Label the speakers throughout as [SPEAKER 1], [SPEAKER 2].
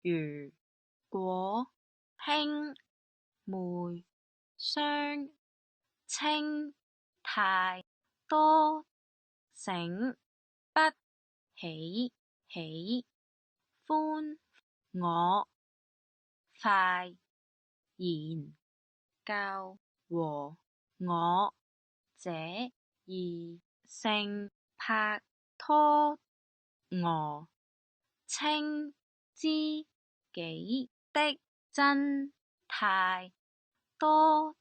[SPEAKER 1] 如果兄妹相稱太多，請不喜歡我，快研究和我這異性拍拖，稱知己的真太多，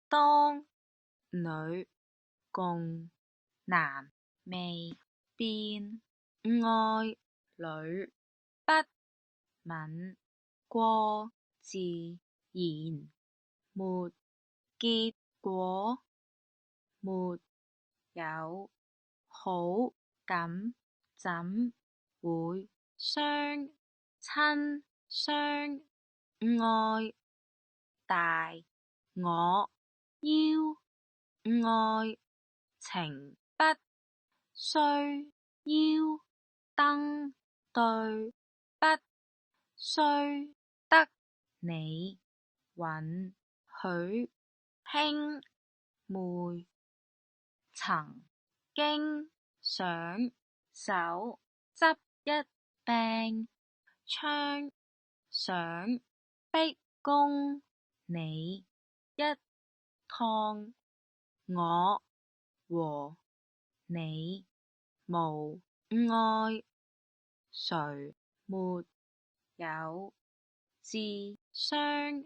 [SPEAKER 1] 當女共男未變，愛侶不泯過自然，沒結果，沒有好感，怎會相親相愛？大我邀愛情不需要登對，不須得你允許，兄妹曾經上手執一柄槍，想逼供你一趟，我和你無礙，誰沒有智商？